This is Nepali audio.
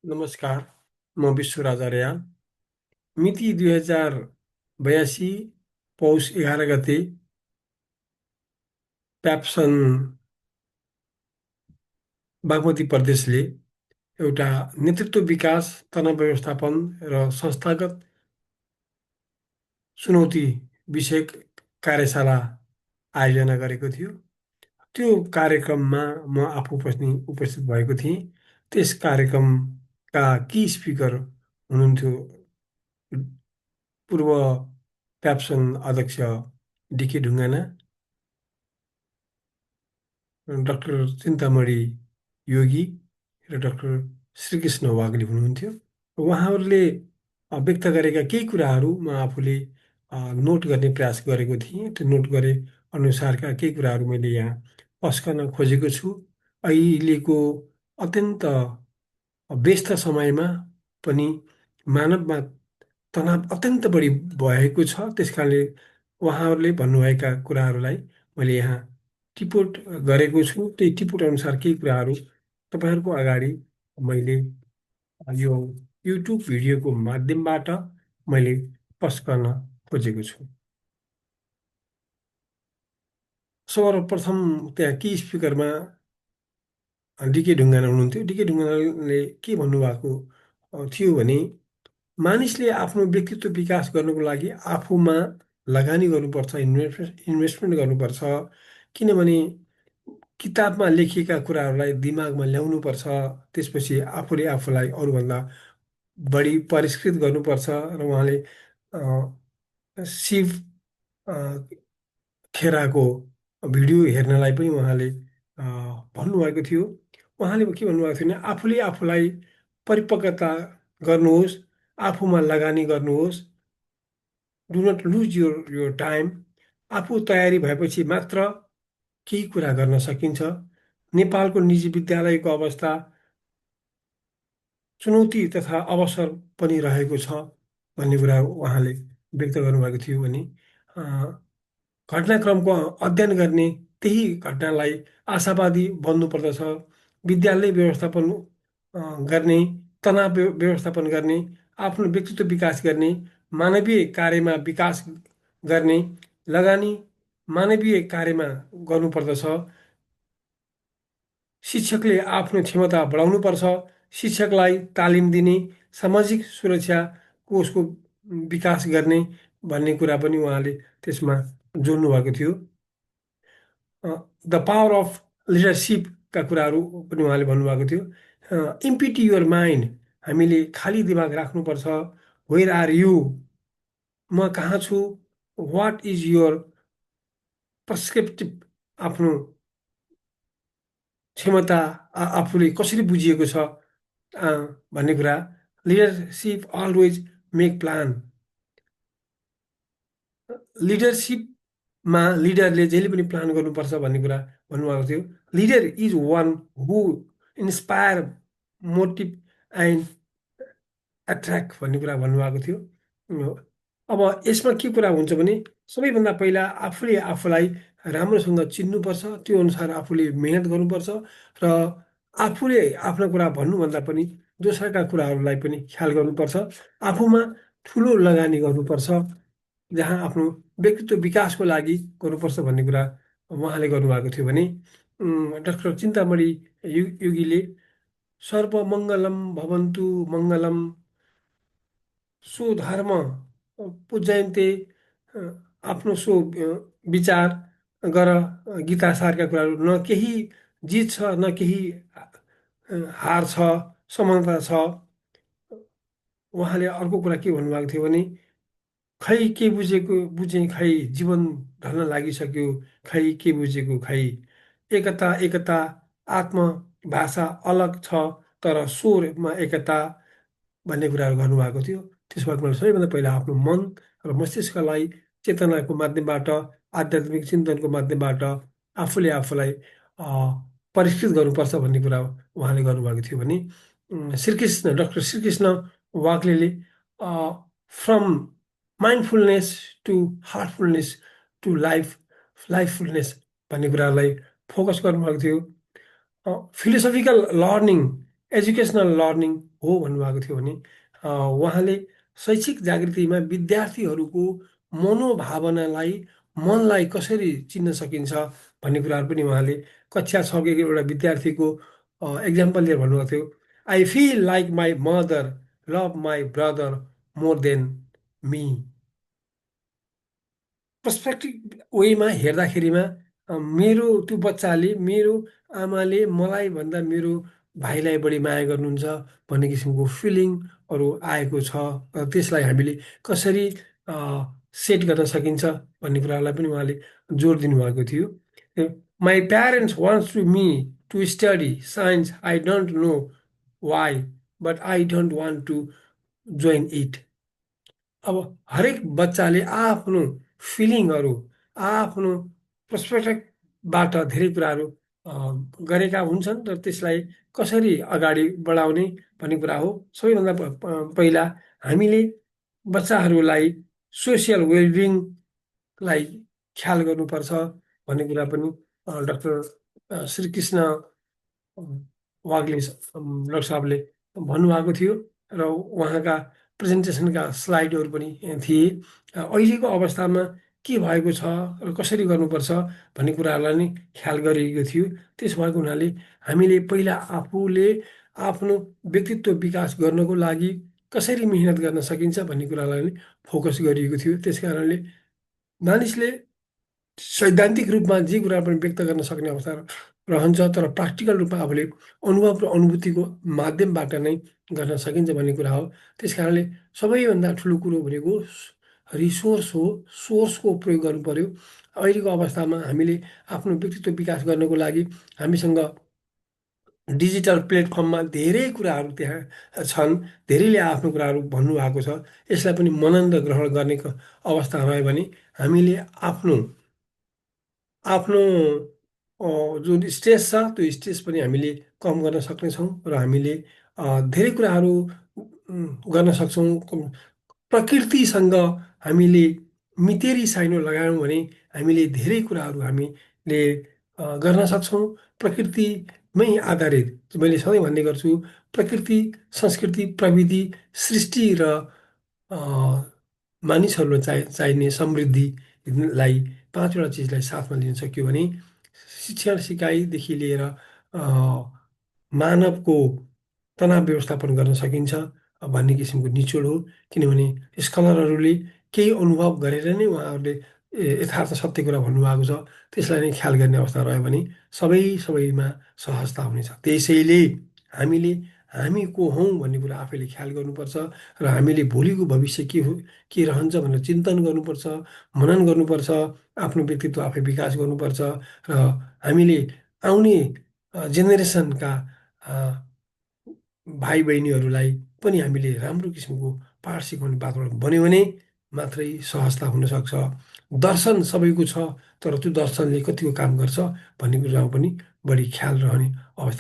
नमस्कार, म विश्वराज अर्याल। मिति 2082 पौष 11 गते प्याप्सन बागमती प्रदेशले एउटा नेतृत्व विकास, तनाव व्यवस्थापन र संस्थागत चुनौती विषयक कार्यशाला आयोजना गरेको थियो। त्यो कार्यक्रममा म आफू उपस्थित भएको थिएँ। त्यस कार्यक्रमका की स्पिकर हुनुहुन्थ्यो पूर्व प्याप्सन अध्यक्ष डिके ढुङ्गाना, डाक्टर चिन्तामणि योगी र डाक्टर श्रीकृष्ण वाग्ले हुनुहुन्थ्यो। उहाँहरूले व्यक्त गरेका केही कुराहरू म आफूले नोट गर्ने प्रयास गरेको थिएँ। त्यो नोट गरे अनुसारका केही कुराहरू मैले यहाँ पस्कन खोजेको छु। अहिलेको अत्यन्त व्यस्त समयमा पनि मानवमा तनाव अत्यन्त बढी भएको छ। त्यसकारणले उहाँहरूले भन्नुभएका कुराहरूलाई मैले यहाँ टिपोट गरेको छु। त्यही टिपोट अनुसार केही कुराहरू तपाईँहरूको अगाडि मैले यो युट्युब भिडियोको माध्यमबाट मैले पोस्ट गर्न खोजेको छु। सर्वप्रथम त्यहाँ की स्पिकरमा डिके ढुङ्गाना हुनुहुन्थ्यो। डिके ढुङ्गानाले के भन्नुभएको थियो भने, मानिसले आफ्नो व्यक्तित्व विकास गर्नको लागि आफूमा लगानी गर्नुपर्छ, इन्भेस्टमेन्ट गर्नुपर्छ। किनभने किताबमा लेखिएका कुराहरूलाई दिमागमा ल्याउनुपर्छ। त्यसपछि आफूले आफूलाई अरूभन्दा बढी परिष्कृत गर्नुपर्छ। र उहाँले शिव खेराको भिडियो हेर्नलाई पनि उहाँले भन्नुभएको थियो। उहाँले के भन्नुभएको थियो भने, आफूले आफूलाई परिपक्वता गर्नुहोस्, आफूमा लगानी गर्नुहोस्, do not lose your time. आफू तयारी भएपछि मात्र केही कुरा गर्न सकिन्छ। नेपालको निजी विद्यालयको अवस्था चुनौती तथा अवसर पनि रहेको छ भन्ने कुरा उहाँले व्यक्त गर्नुभएको थियो। भने घटनाक्रमको अध्ययन गर्ने, त्यही घटनालाई आशावादी बन्नुपर्दछ। विद्यालय व्यवस्थापन गर्ने, तनाव व्यवस्थापन गर्ने, आफ्नो व्यक्तित्व विकास गर्ने, मानवीय कार्यमा विकास गर्ने, लगानी मानवीय कार्यमा गर्नुपर्दछ। शिक्षकले आफ्नो क्षमता बढाउनुपर्छ। शिक्षकलाई तालिम दिने, सामाजिक सुरक्षाको उसको विकास गर्ने भन्ने कुरा पनि उहाँले त्यसमा जोड्नु भएको थियो। द पावर अफ लिडरसिपका कुराहरू पनि उहाँले भन्नुभएको थियो। इम्पिटी युर माइन्ड, हामीले खाली दिमाग राख्नुपर्छ। वेयर आर यु, म कहाँ छु। वाट इज योर पर्सपेक्टिभ, आफ्नो क्षमता आफूले कसरी बुझिएको छ भन्ने कुरा। लिडरसिप अलवेज मेक प्लान, लिडरसिपमा लिडरले जहिले पनि प्लान गर्नुपर्छ भन्ने कुरा भन्नुभएको थियो। Leader is one who inspire, motive and attract भन्ने कुरा भन्नुभएको थियो। अब यसमा के कुरा हुन्छ भने, सबैभन्दा पहिला आफूले आफूलाई राम्रोसँग चिन्नुपर्छ। त्यो अनुसार आफूले मेहनत गर्नुपर्छ र आफूले आफ्ना कुरा भन्नुभन्दा पनि दोस्राका कुराहरूलाई पनि ख्याल गर्नुपर्छ। आफूमा ठुलो लगानी गर्नुपर्छ, जहाँ आफ्नो व्यक्तित्व विकासको लागि गर्नुपर्छ भन्ने कुरा उहाँले गर्नुभएको थियो। भने डाक्टर चिन्तामणि योगीले सर्वमङ्गलम भवन्तु मङ्गलम स्वधर्म पूजयन्ते, आफ्नो विचार गर। गीता सारका कुराहरू, न केही जित छ न केही हार छ, समानता छ। उहाँले अर्को कुरा के भन्नुभएको थियो भने, खै के बुझेँ खै जीवन ढल्न लागिसक्यो, खै के बुझेको खै। एकता एकता आत्मभाषा अलग छ, तर स्वरमा एकता भन्ने कुराहरू गर्नुभएको थियो। त्यसो भएकोले सबैभन्दा पहिला आफ्नो मन र मस्तिष्कलाई चेतनाको माध्यमबाट, आध्यात्मिक चिन्तनको माध्यमबाट आफूले आफूलाई परिष्कृत गर्नुपर्छ भन्ने कुरा उहाँले गर्नुभएको थियो। भने डाक्टर श्रीकृष्ण वाग्लेले from mindfulness to heartfulness to lifefulness भन्ने कुरालाई फोकस गर्नुभएको थियो। फिलोसफिकल लर्निङ एजुकेसनल लर्निङ हो भन्नुभएको थियो भने उहाँले शैक्षिक जागृतिमा विद्यार्थीहरूको मनोभावनालाई मनलाई कसरी चिन्न सकिन्छ भन्ने कुराहरू पनि उहाँले कक्षा छको एउटा विद्यार्थीको एक्जाम्पल लिएर भन्नुभएको थियो। I feel like my mother love my brother more than me. Perspective वेमा हेर्दाखेरिमा मेरो त्यो बच्चाले मेरो आमाले मलाई भन्दा मेरो भाइलाई बढी माया गर्नुहुन्छ भन्ने किसिमको फिलिङहरू आएको छ। त्यसलाई हामीले कसरी सेट गर्न सकिन्छ भन्ने कुरालाई पनि उहाँले जोड दिनुभएको थियो। My parents wants to me to study science I don't know why but I don't want to join it. अब हरेक बच्चाले आफ्नो फिलिङहरू आफ्नो पर्सपेक्टिभबाट धेरै कुराहरू गरेका हुन्छन् र त्यसलाई कसरी अगाडि बढाउने भन्ने कुरा हो। सबैभन्दा पहिला हामीले बच्चाहरूलाई सोसियल वेलबिङलाई ख्याल गर्नुपर्छ भन्ने कुरा पनि डाक्टर श्रीकृष्ण वाग्ले डाक्टर साहबले भन्नुभएको थियो र उहाँका प्रेजेन्टेसनका स्लाइडहरू पनि थिए। अहिलेको अवस्थामा के भएको छ र कसरी गर्नुपर्छ भन्ने कुराहरूलाई नै ख्याल गरिएको थियो। त्यस भएको हुनाले हामीले पहिला आफूले आफ्नो व्यक्तित्व विकास गर्नको लागि कसरी मेहनत गर्न सकिन्छ भन्ने कुरालाई नै फोकस गरिएको थियो। त्यस कारणले मानिसले सैद्धान्तिक रूपमा जे कुरा पनि व्यक्त गर्न सक्ने अवस्था रहन्छ, तर प्र्याक्टिकल रूपमा आफूले अनुभव र अनुभूतिको माध्यमबाट नै गर्न सकिन्छ भन्ने कुरा हो। त्यस कारणले सबैभन्दा ठुलो कुरो भनेको रिसोर्स हो, सोर्सको प्रयोग गर्नु पर्यो। अहिलेको अवस्थामा हामीले आफ्नो व्यक्तित्व विकास गर्नको लागि हामीसँग डिजिटल प्लेटफर्ममा धेरै कुराहरू त्यहाँ छन्, धेरैले आफ्नो कुराहरू भन्नुभएको छ। यसलाई पनि मनन र ग्रहण गर्ने अवस्था रह्यो भने हामीले आफ्नो आफ्नो जुन स्ट्रेस छ त्यो स्ट्रेस पनि हामीले कम गर्न सक्नेछौँ र हामीले धेरै कुराहरू गर्न सक्छौँ। प्रकृतिसँग हामीले मितेरी साइनो लगायौँ भने हामीले धेरै कुराहरू हामीले गर्न सक्छौँ। प्रकृतिमै आधारित मैले सधैँ भन्ने गर्छु, प्रकृति संस्कृति प्रविधि सृष्टि र मानिसहरूलाई चाहिने समृद्धिलाई पाँचवटा चिजलाई साथमा लिन सक्यो भने शिक्षण सिकाइदेखि लिएर मानवको तनाव व्यवस्थापन गर्न सकिन्छ भन्ने किसिमको निचोड हो। किनभने स्कलरहरूले केही अनुभव गरेर नै उहाँहरूले यथार्थ सत्य कुरा भन्नुभएको छ। त्यसलाई नै ख्याल गर्ने अवस्था रह्यो भने सबैमा सहजता हुनेछ। त्यसैले हामीले हामी को हौँ भन्ने कुरा आफैले ख्याल गर्नुपर्छ र हामीले भोलिको भविष्य के रहन्छ भनेर चिन्तन गर्नुपर्छ, मनन गर्नुपर्छ, आफ्नो व्यक्तित्व आफै विकास गर्नुपर्छ र हामीले आउने जेनेरेसनका भाइ बहिनीहरूलाई पनि हामीले राम्रो किसिमको पाठ सिकाउने वातावरण बन्यो भने मात्रै सहजता हुनसक्छ। दर्शन सबैको छ, तर त्यो दर्शनले कतिको काम गर्छ भन्ने कुरामा पनि बढी ख्याल रहने अवस्था